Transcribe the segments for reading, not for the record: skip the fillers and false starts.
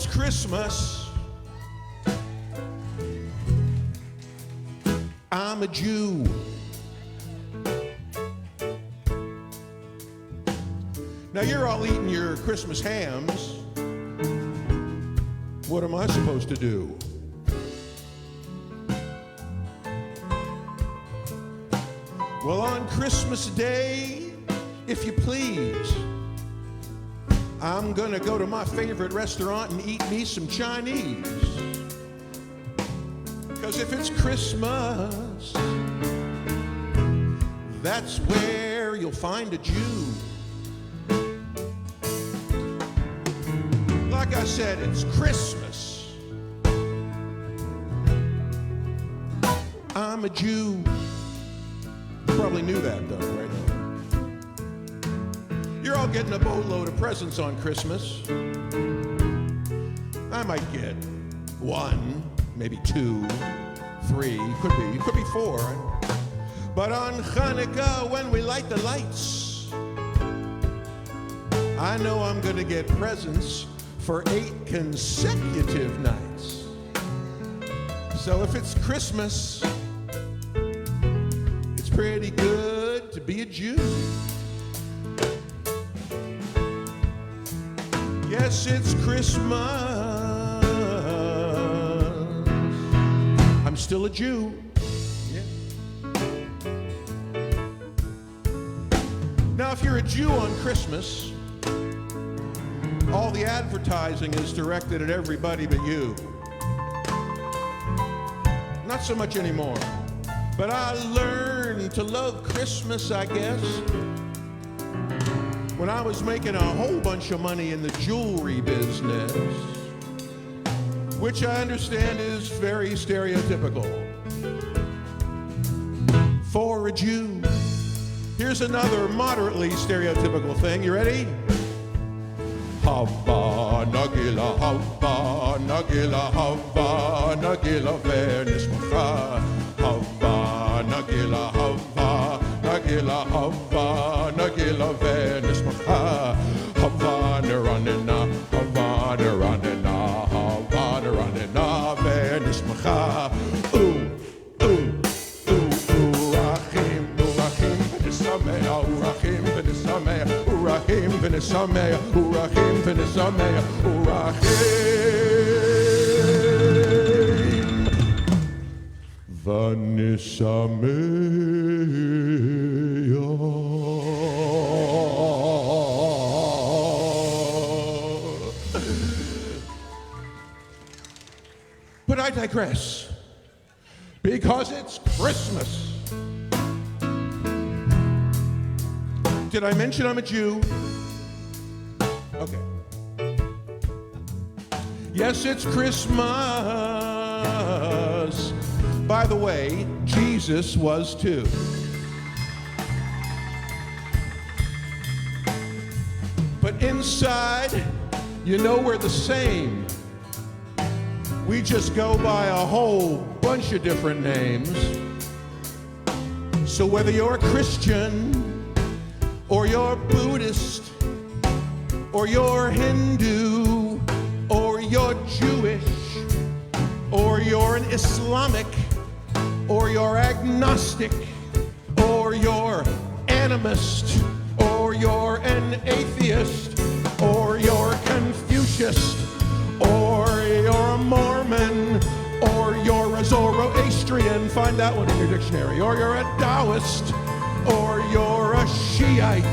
it's Christmas, I'm a Jew. Now you're all eating your Christmas hams. What am I supposed to do? Well, on Christmas Day, if you please, I'm gonna go to my favorite restaurant and eat me some Chinese. Because if it's Christmas, that's where you'll find a Jew. Like I said, it's Christmas. I'm a Jew. You probably knew that though, right? You're all getting a boatload of presents on Christmas. I might get 1, maybe 2, 3, could be 4. But on Hanukkah, when we light the lights, I know I'm gonna get presents for 8 consecutive nights. So if it's Christmas, it's pretty good to be a Jew. Yes, it's Christmas. I'm still a Jew. Yeah. Now, if you're a Jew on Christmas, all the advertising is directed at everybody but you. Not so much anymore. But I learned to love Christmas, I guess, when I was making a whole bunch of money in the jewelry business, which I understand is very stereotypical for a Jew. Here's another moderately stereotypical thing. You ready? Hava nagila, hava nagila, hava nagila venismacha. Hava nagila, hava nagila, hava nagila venismacha. Hava neranina, hava neranina, hava neranina venismacha. Urachim v'nisameh, urachim v'nisameh, urachim v'nisameh, urachim v'nisameh. But I digress, because it's Christmas. Did I mention I'm a Jew? Okay. Yes, it's Christmas. By the way, Jesus was too. But inside, you know we're the same. We just go by a whole bunch of different names. So whether you're a Christian, or you're Buddhist, or you're Hindu, or you're Jewish, or you're an Islamic, or you're agnostic, or you're animist, or you're an atheist, or you're Confucius, or you're a Mormon, or you're a Zoroastrian, find that one in your dictionary, or you're a Taoist, or you're a Shiite,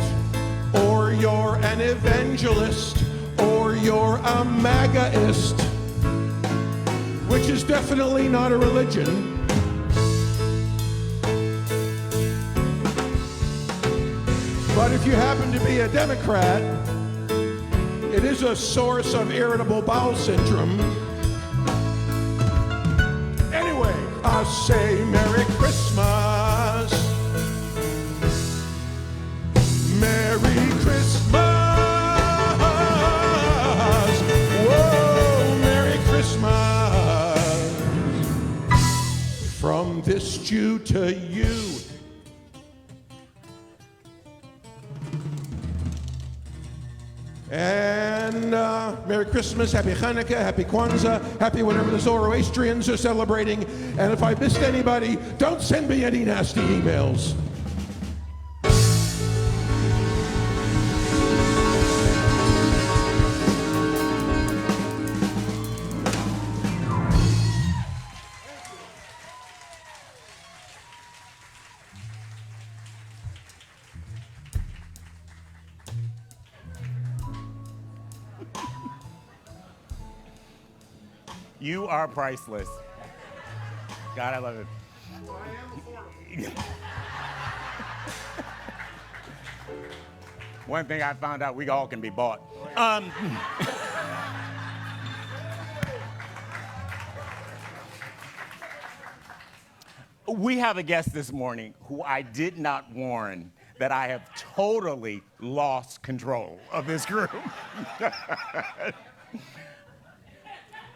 or you're an evangelist, or you're a MAGAist, which is definitely not a religion. But if you happen to be a Democrat, it is a source of irritable bowel syndrome. Anyway, I say Merry Christmas. Merry Christmas. Whoa, Merry Christmas. From this Jew to you. And And Merry Christmas, Happy Hanukkah, Happy Kwanzaa, Happy whatever the Zoroastrians are celebrating. And if I missed anybody, don't send me any nasty emails. You are priceless. God, I love it. One thing I found out, we all can be bought. We have a guest this morning who I did not warn that I have totally lost control of this group.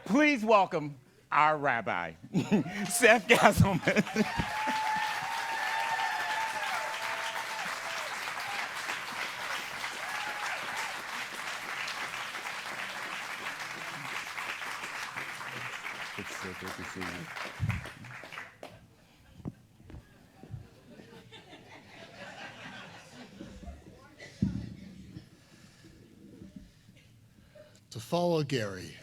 Please welcome our Rabbi, Seth Castleman. It's so good to see you. To follow Gary.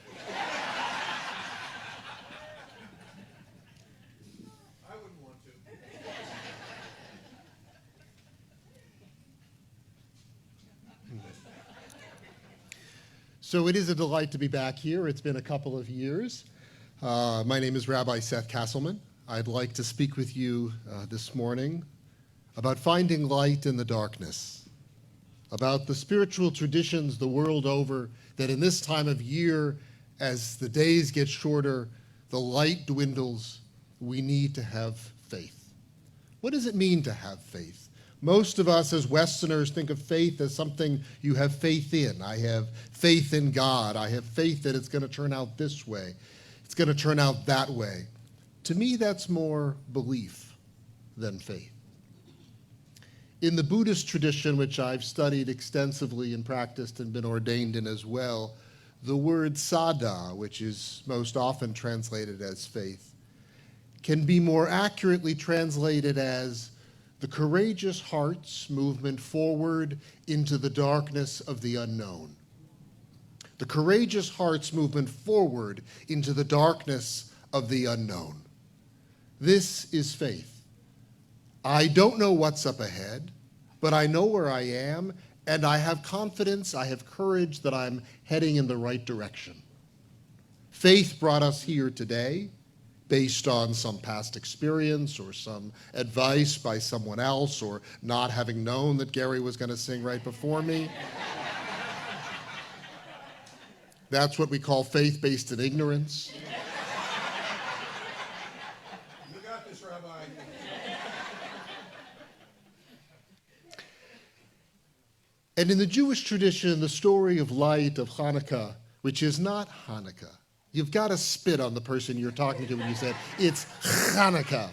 So it is a delight to be back here. It's been a couple of years. My name is Rabbi Seth Castleman. I'd like to speak with you this morning about finding light in the darkness, about the spiritual traditions the world over that in this time of year, as the days get shorter, the light dwindles, we need to have faith. What does it mean to have faith? Most of us as Westerners think of faith as something you have faith in. I have faith in God. I have faith that it's going to turn out this way. It's going to turn out that way. To me, that's more belief than faith. In the Buddhist tradition, which I've studied extensively and practiced and been ordained in as well, the word sada, which is most often translated as faith, can be more accurately translated as the courageous heart's movement forward into the darkness of the unknown. The courageous heart's movement forward into the darkness of the unknown. This is faith. I don't know what's up ahead, but I know where I am, and I have confidence, I have courage that I'm heading in the right direction. Faith brought us here today, based on some past experience or some advice by someone else or not having known that Gary was going to sing right before me. That's what we call faith based in ignorance. You got this, Rabbi. And in the Jewish tradition, the story of light of Hanukkah, which is not Hanukkah. You've got to spit on the person you're talking to when you said, it's Hanukkah.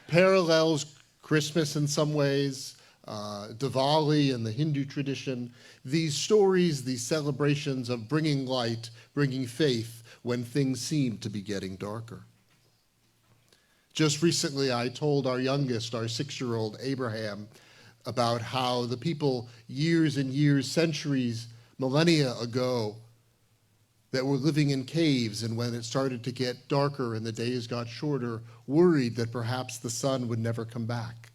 Parallels Christmas in some ways, Diwali in the Hindu tradition. These stories, these celebrations of bringing light, bringing faith when things seem to be getting darker. Just recently, I told our youngest, our 6-year-old Abraham, about how the people years and years, centuries, millennia ago, that were living in caves, and when it started to get darker and the days got shorter, worried that perhaps the sun would never come back.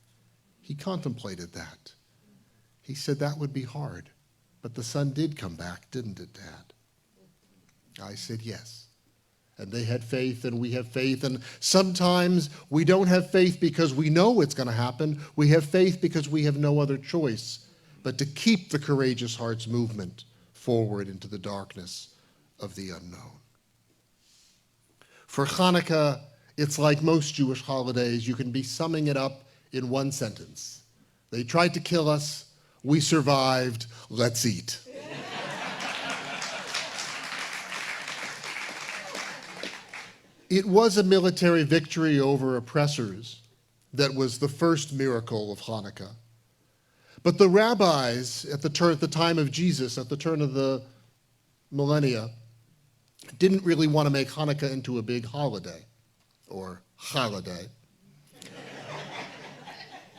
He contemplated that. He said that would be hard, but the sun did come back, didn't it, Dad? I said yes. And they had faith, and we have faith, and sometimes we don't have faith because we know it's going to happen. We have faith because we have no other choice but to keep the courageous heart's movement forward into the darkness of the unknown. For Hanukkah, it's like most Jewish holidays. You can be summing it up in one sentence. They tried to kill us. We survived. Let's eat. It was a military victory over oppressors that was the first miracle of Hanukkah. But the rabbis at the time of Jesus, at the turn of the millennia, didn't really want to make Hanukkah into a big holiday, or holiday,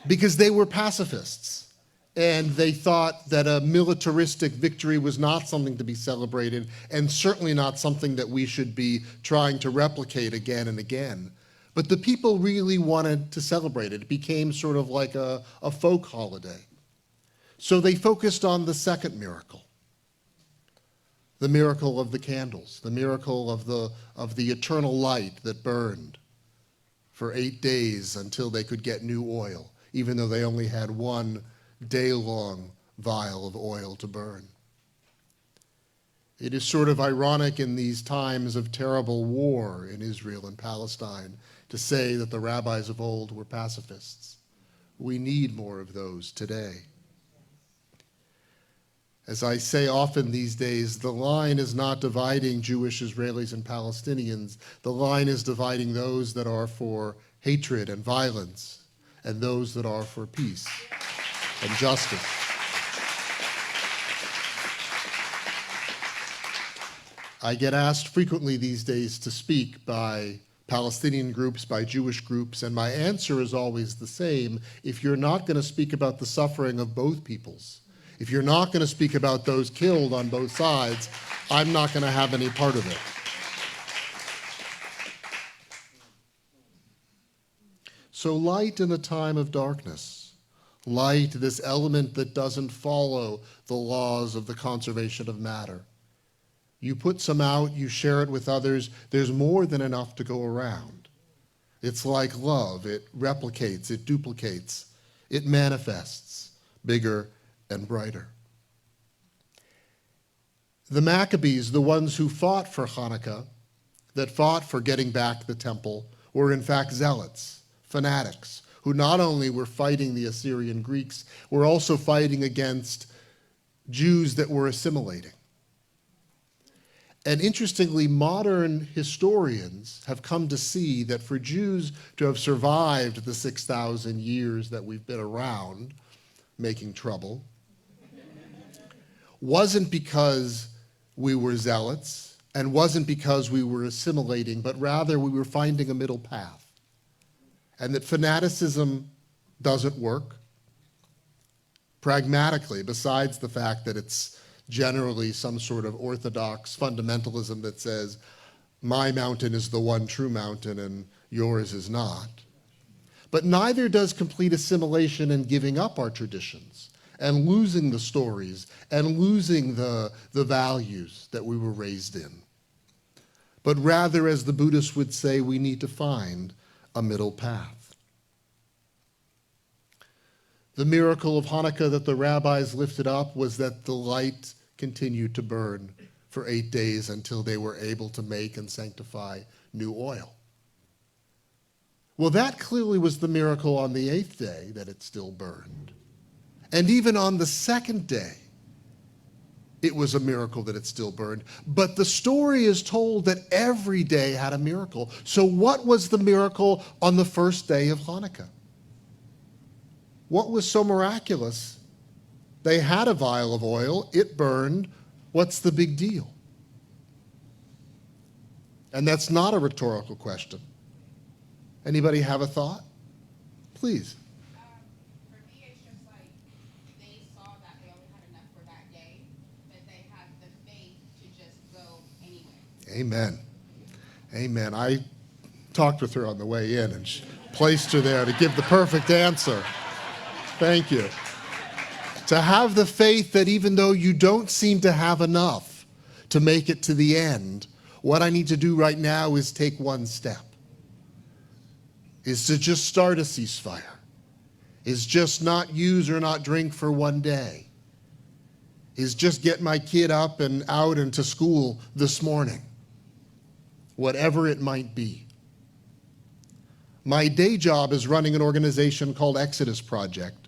because they were pacifists, and they thought that a militaristic victory was not something to be celebrated, and certainly not something that we should be trying to replicate again and again. But the people really wanted to celebrate it. It became sort of like a folk holiday. So they focused on the second miracle, the miracle of the candles, the miracle of the eternal light that burned for 8 days until they could get new oil, even though they only had one day-long vial of oil to burn. It is sort of ironic in these times of terrible war in Israel and Palestine to say that the rabbis of old were pacifists. We need more of those today. As I say often these days, the line is not dividing Jewish Israelis and Palestinians. The line is dividing those that are for hatred and violence and those that are for peace and justice. I get asked frequently these days to speak by Palestinian groups, by Jewish groups, and my answer is always the same. If you're not going to speak about the suffering of both peoples, if you're not going to speak about those killed on both sides, I'm not going to have any part of it. So light in a time of darkness. Light, this element that doesn't follow the laws of the conservation of matter. You put some out, you share it with others, there's more than enough to go around. It's like love. It replicates, it duplicates, it manifests bigger and brighter. The Maccabees, the ones who fought for Hanukkah, that fought for getting back the temple, were in fact zealots, fanatics, who not only were fighting the Assyrian Greeks, were also fighting against Jews that were assimilating. And interestingly, modern historians have come to see that for Jews to have survived the 6,000 years that we've been around making trouble wasn't because we were zealots and wasn't because we were assimilating, but rather we were finding a middle path. And that fanaticism doesn't work pragmatically, besides the fact that it's generally some sort of orthodox fundamentalism that says, my mountain is the one true mountain and yours is not. But neither does complete assimilation and giving up our traditions and losing the stories and losing the values that we were raised in. But rather, as the Buddhists would say, we need to find a middle path. The miracle of Hanukkah that the rabbis lifted up was that the light continued to burn for 8 days until they were able to make and sanctify new oil. Well, that clearly was the miracle on the 8th day, that it still burned. And even on the 2nd day, it was a miracle that it still burned. But the story is told that every day had a miracle. So what was the miracle on the first day of Hanukkah? What was so miraculous? They had a vial of oil, it burned. What's the big deal? And that's not a rhetorical question. Anybody have a thought? Please. For me, it's just like they saw that they only had enough for that day, but they had the faith to just go anyway. Amen. Amen. I talked with her on the way in and placed her there to give the perfect answer. Thank you. To have the faith that even though you don't seem to have enough to make it to the end, what I need to do right now is take one step. Is to just start a ceasefire. Is just not use or not drink for one day. Is just get my kid up and out and to school this morning. Whatever it might be. My day job is running an organization called Exodus Project.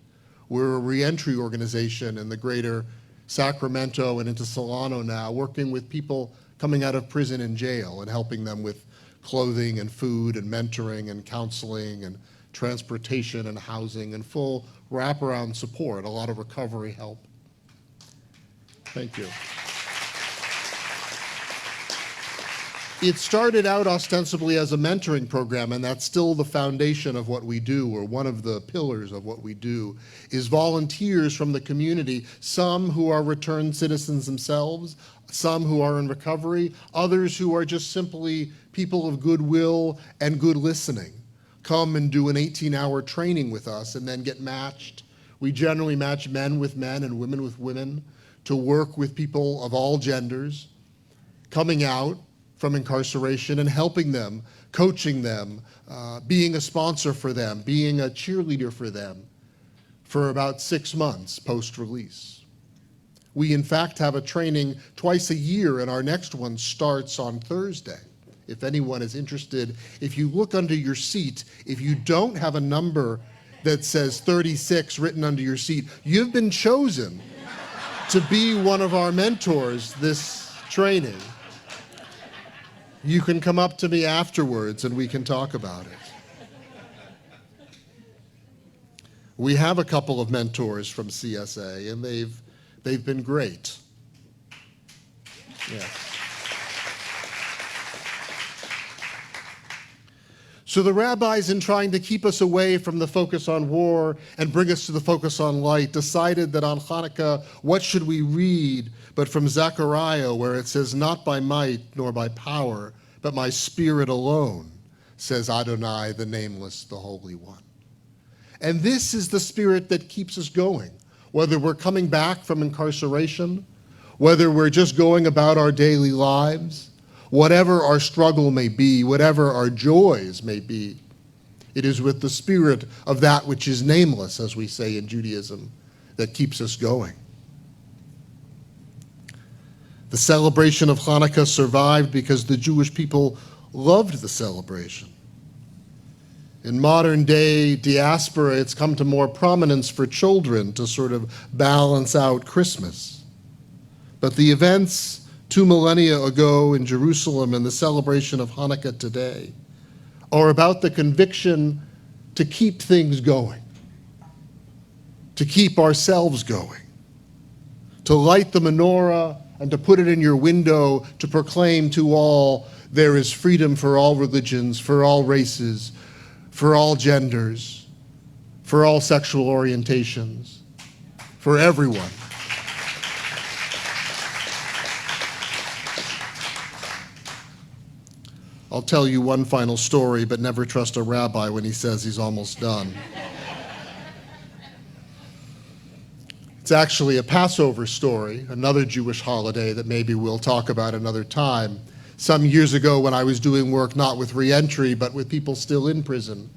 We're a reentry organization in the greater Sacramento and into Solano now, working with people coming out of prison and jail and helping them with clothing and food and mentoring and counseling and transportation and housing and full wraparound support, a lot of recovery help. Thank you. It started out ostensibly as a mentoring program, and that's still the foundation of what we do, or one of the pillars of what we do, is volunteers from the community, some who are returned citizens themselves, some who are in recovery, others who are just simply people of goodwill and good listening. Come and do an 18-hour training with us and then get matched. We generally match men with men and women with women to work with people of all genders, coming out from incarceration and helping them, coaching them, being a sponsor for them, being a cheerleader for them for about 6 months post-release. We in fact have a training twice a year, and our next one starts on Thursday. If anyone is interested, if you look under your seat, if you don't have a number that says 36 written under your seat, you've been chosen to be one of our mentors this training. You can come up to me afterwards and we can talk about it. We have a couple of mentors from CSA, and they've been great. Yes. So the rabbis, in trying to keep us away from the focus on war and bring us to the focus on light, decided that on Hanukkah, what should we read but from Zechariah, where it says, "Not by might nor by power, but my spirit alone, says Adonai, the nameless, the Holy One." And this is the spirit that keeps us going, whether we're coming back from incarceration, whether we're just going about our daily lives, whatever our struggle may be, whatever our joys may be. It is with the spirit of that which is nameless, as we say in Judaism, that keeps us going. The celebration of Hanukkah survived because the Jewish people loved the celebration. In modern day diaspora, it's come to more prominence for children to sort of balance out Christmas. But the events 2 millennia ago in Jerusalem and the celebration of Hanukkah today are about the conviction to keep things going, to keep ourselves going, to light the menorah and to put it in your window to proclaim to all there is freedom for all religions, for all races, for all genders, for all sexual orientations, for everyone. I'll tell you one final story, but never trust a rabbi when he says he's almost done. It's actually a Passover story, another Jewish holiday that maybe we'll talk about another time. Some years ago, when I was doing work not with reentry, but with people still in prison,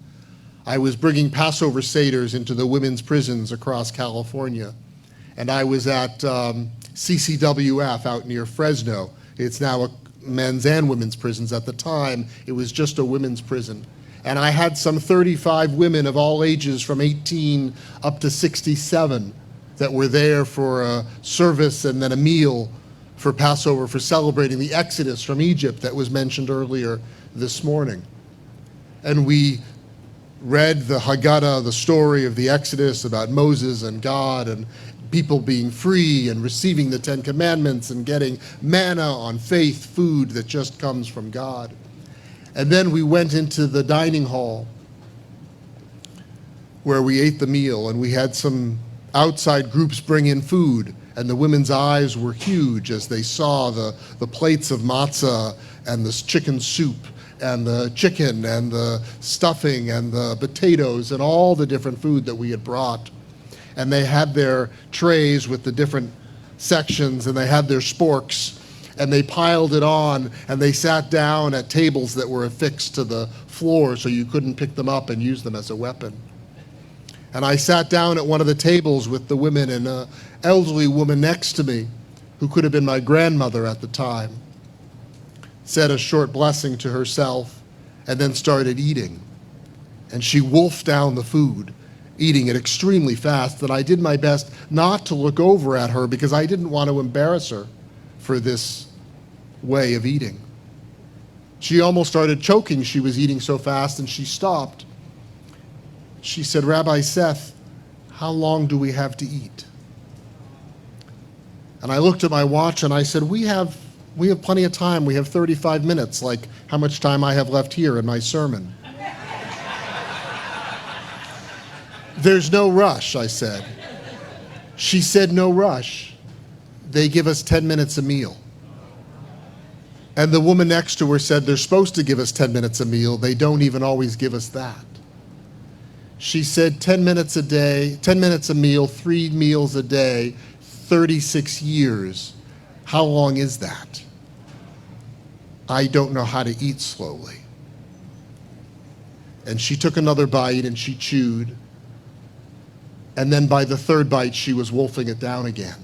I was bringing Passover seders into the women's prisons across California. And I was at CCWF out near Fresno. It's now a men's and women's prisons. At the time, it was just a women's prison. And I had some 35 women of all ages from 18 up to 67 that were there for a service and then a meal for Passover, for celebrating the Exodus from Egypt that was mentioned earlier this morning. And we read the Haggadah, the story of the Exodus about Moses and God and people being free and receiving the Ten Commandments and getting manna on faith, food that just comes from God. And then we went into the dining hall where we ate the meal, and we had some outside groups bring in food, and the women's eyes were huge as they saw the plates of matzah and this chicken soup and the chicken and the stuffing and the potatoes and all the different food that we had brought. And they had their trays with the different sections, and they had their sporks, and they piled it on, and they sat down at tables that were affixed to the floor so you couldn't pick them up and use them as a weapon. And I sat down at one of the tables with the women, and an elderly woman next to me, who could have been my grandmother at the time, said a short blessing to herself and then started eating. And she wolfed down the food, eating it extremely fast, and I did my best not to look over at her because I didn't want to embarrass her for this way of eating. She almost started choking. She was eating so fast, and she stopped. She said, "Rabbi Seth, how long do we have to eat?" And I looked at my watch and I said, we have plenty of time. We have 35 minutes, like how much time I have left here in my sermon. "There's no rush," I said. She said, "No rush. They give us 10 minutes a meal." And the woman next to her said, "They're supposed to give us 10 minutes a meal. They don't even always give us that." She said, 10 minutes a day, 10 minutes a meal, 3 meals a day, 36 years. How long is that? I don't know how to eat slowly. And she took another bite and she chewed. And then by the third bite, she was wolfing it down again.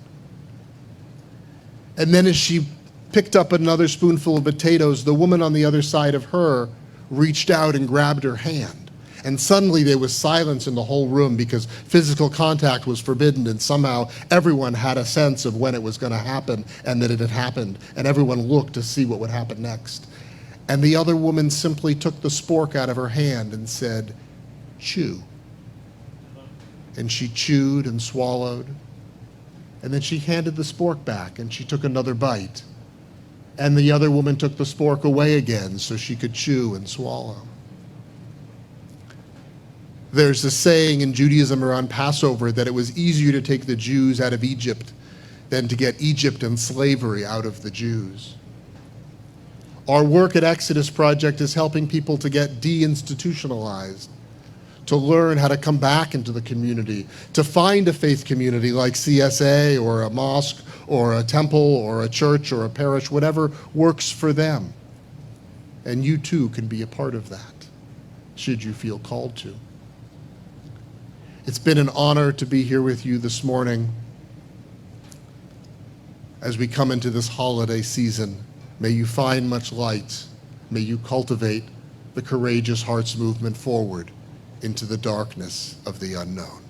And then as she picked up another spoonful of potatoes, the woman on the other side of her reached out and grabbed her hand. And suddenly there was silence in the whole room because physical contact was forbidden, and somehow everyone had a sense of when it was going to happen and that it had happened, and everyone looked to see what would happen next. And the other woman simply took the spork out of her hand and said, "Chew." And she chewed and swallowed. And then she handed the spork back and she took another bite. And the other woman took the spork away again so she could chew and swallow. There's a saying in Judaism around Passover that it was easier to take the Jews out of Egypt than to get Egypt and slavery out of the Jews. Our work at Exodus Project is helping people to get deinstitutionalized, to learn how to come back into the community, to find a faith community like CSA or a mosque or a temple or a church or a parish, whatever works for them. And you too can be a part of that, should you feel called to. It's been an honor to be here with you this morning. As we come into this holiday season, may you find much light. May you cultivate the courageous hearts movement forward into the darkness of the unknown.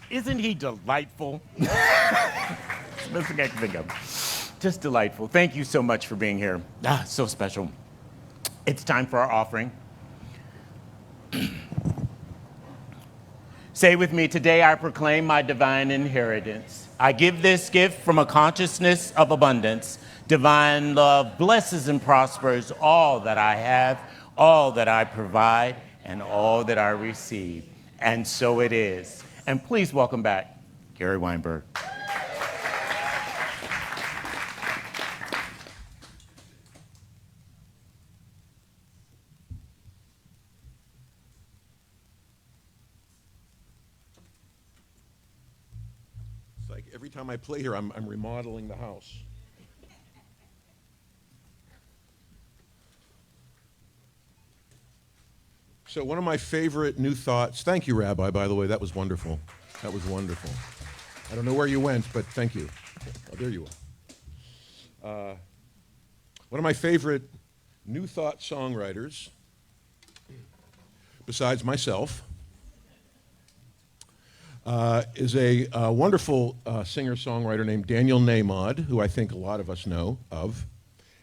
Isn't he delightful? That's what I can think of. Just delightful. Thank you so much for being here. So special. It's time for our offering. Say with me, today I proclaim my divine inheritance. I give this gift from a consciousness of abundance. Divine love blesses and prospers all that I have, all that I provide, and all that I receive. And so it is. And please welcome back Gary Weinberg. It's like every time I play here, I'm remodeling the house. So one of my favorite new thoughts, thank you, Rabbi, by the way, that was wonderful. That was wonderful. I don't know where you went, but thank you. Oh, there you are. One of my favorite new thought songwriters, besides myself, is a wonderful singer-songwriter named Daniel Nahmod, who I think a lot of us know of.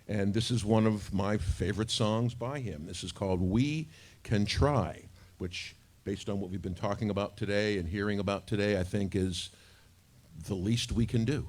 And this is one of my favorite songs by him. This is called We Can Try, which, based on what we've been talking about today and hearing about today, I think is the least we can do.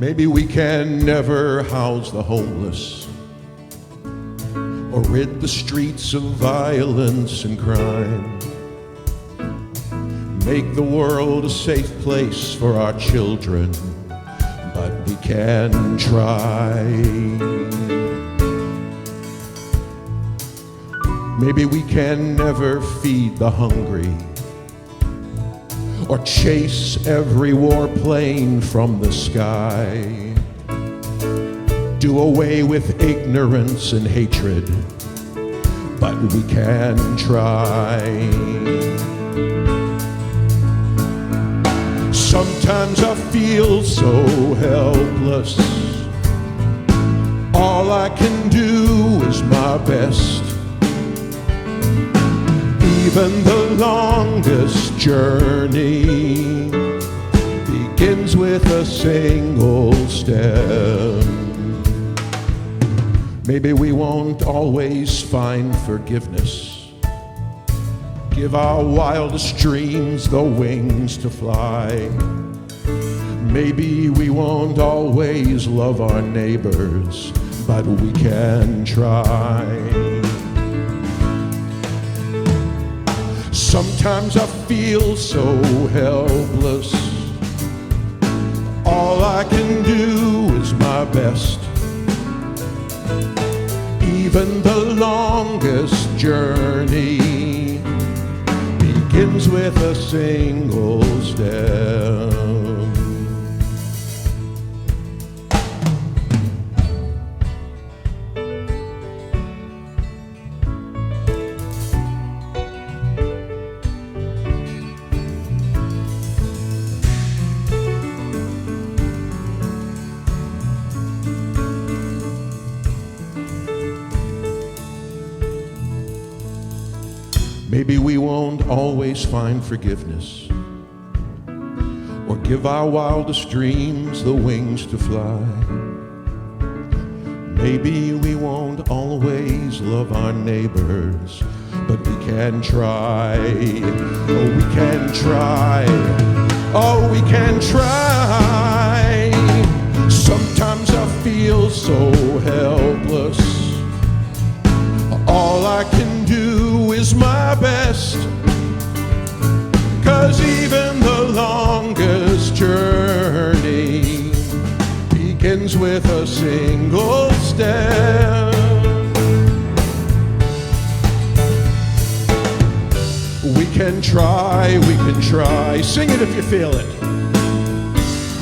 Maybe we can never house the homeless or rid the streets of violence and crime. Make the world a safe place for our children, but we can try. Maybe we can never feed the hungry or chase every warplane from the sky. Do away with ignorance and hatred, but we can try. Sometimes I feel so helpless. All I can do is my best. Even the longest journey begins with a single step. Maybe we won't always find forgiveness. Give our wildest dreams the wings to fly. Maybe we won't always love our neighbors, but we can try. Sometimes I feel so helpless. All I can do is my best. Even the longest journey begins with a single step. Maybe we won't always find forgiveness or give our wildest dreams the wings to fly. Maybe we won't always love our neighbors, but we can try. Oh, we can try. Oh, we can try. Sometimes I feel so helpless. All I can do is my best, 'cause even the longest journey begins with a single step. We can try, we can try. Sing it if you feel it.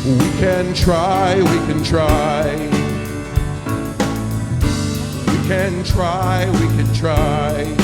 We can try, we can try. We can try, we can try.